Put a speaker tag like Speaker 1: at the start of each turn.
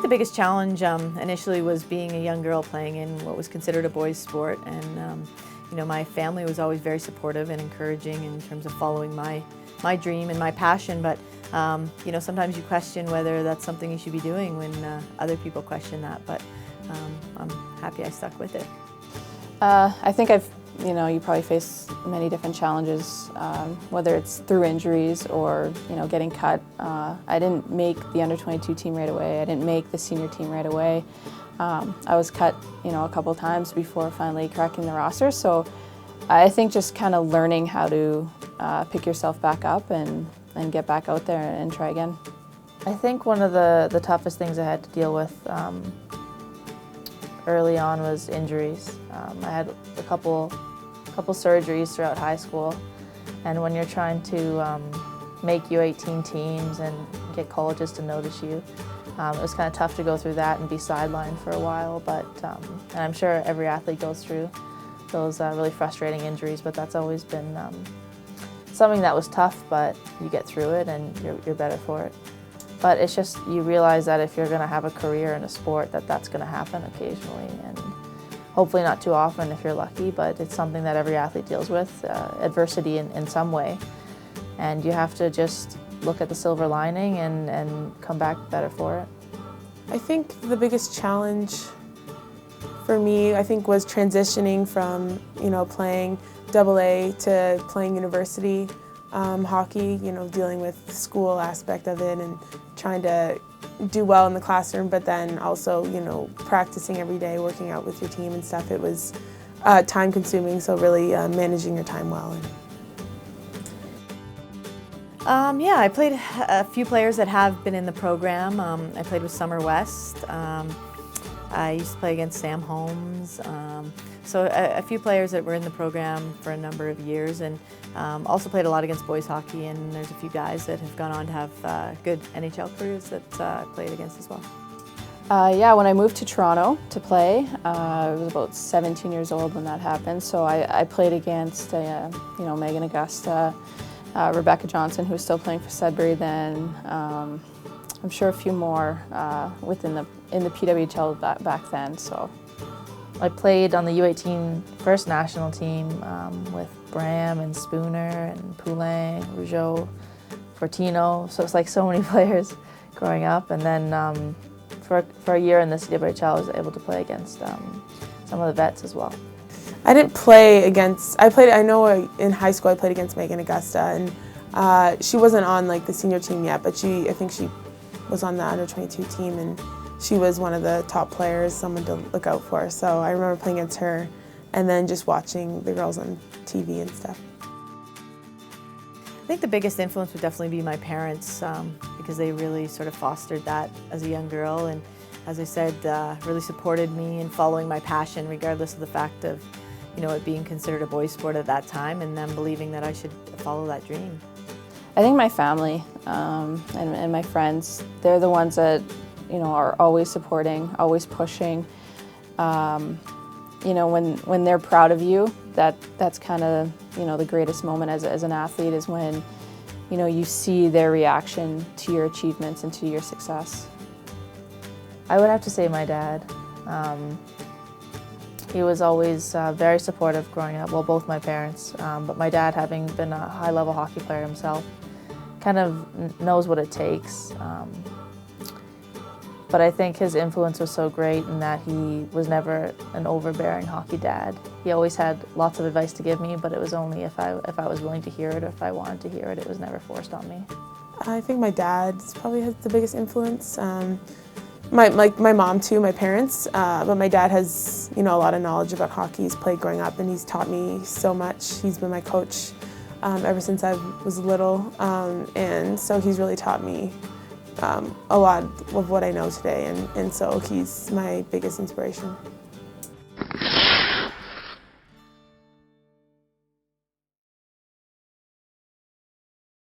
Speaker 1: the biggest challenge initially was being a young girl playing in what was considered a boys' sport, and you know, my family was always very supportive and encouraging in terms of following my dream and my passion. But you know, sometimes you question whether that's something you should be doing when other people question that. But I'm happy I stuck with it.
Speaker 2: I think you probably face many different challenges, whether it's through injuries or, getting cut. I didn't make the under-22 team right away. I didn't make the senior team right away. I was cut, a couple times before finally cracking the roster. So I think just kind of learning how to pick yourself back up and get back out there and try again. I think one of the toughest things I had to deal with early on was injuries. I had a couple surgeries throughout high school, and when you're trying to make U18 teams and get colleges to notice you, it was kind of tough to go through that and be sidelined for a while. But and I'm sure every athlete goes through those really frustrating injuries, but that's always been something that was tough, but you get through it and you're better for it. But it's just, you realize that if you're going to have a career in a sport, that's going to happen occasionally, and hopefully not too often if you're lucky, but it's something that every athlete deals with, adversity in some way. And you have to just look at the silver lining and come back better for it.
Speaker 3: I think the biggest challenge for me, was transitioning from, playing AA to playing university hockey, dealing with the school aspect of it and trying to do well in the classroom, but then also, practicing every day, working out with your team and stuff. It was time consuming, so really managing your time well.
Speaker 1: Yeah, I played a few players that have been in the program. I played with Summer West. I used to play against Sam Holmes. So a few players that were in the program for a number of years, and also played a lot against boys hockey, and there's a few guys that have gone on to have good NHL careers that I played against as well.
Speaker 2: Yeah, when I moved to Toronto to play, I was about 17 years old when that happened, so I played against Megan Augusta, Rebecca Johnston, who was still playing for Sudbury then. I'm sure a few more in the PWHL back then. So
Speaker 1: I played on the U18 first national team with Bram and Spooner and Poulin, Rougeau, Fortino. So it's like so many players growing up. And then for a year in the CWHL, I was able to play against some of the vets as well.
Speaker 3: I didn't play against, I know in high school I played against Megan Augusta, and she wasn't on the senior team yet, but I think she was on the under-22 team, and she was one of the top players, someone to look out for. So I remember playing against her and then just watching the girls on TV and stuff.
Speaker 1: I think the biggest influence would definitely be my parents, because they really sort of fostered that as a young girl, and as I said, really supported me in following my passion regardless of the fact of it being considered a boys' sport at that time, and them believing that I should follow that dream.
Speaker 2: I think my family and my friends, they're the ones that are always supporting, always pushing. When they're proud of you, that's kind of the greatest moment as an athlete, is when you see their reaction to your achievements and to your success.
Speaker 1: I would have to say my dad. He was always very supportive growing up, well, both my parents, but my dad, having been a high-level hockey player himself, kind of knows what it takes. But I think his influence was so great in that he was never an overbearing hockey dad. He always had lots of advice to give me, but it was only if I was willing to hear it, or if I wanted to hear it. It was never forced on me.
Speaker 3: I think my dad probably has the biggest influence. My mom too, my parents, but my dad has a lot of knowledge about hockey. He's played growing up, and he's taught me so much. He's been my coach ever since I was little, and so he's really taught me a lot of what I know today, and so he's my biggest inspiration.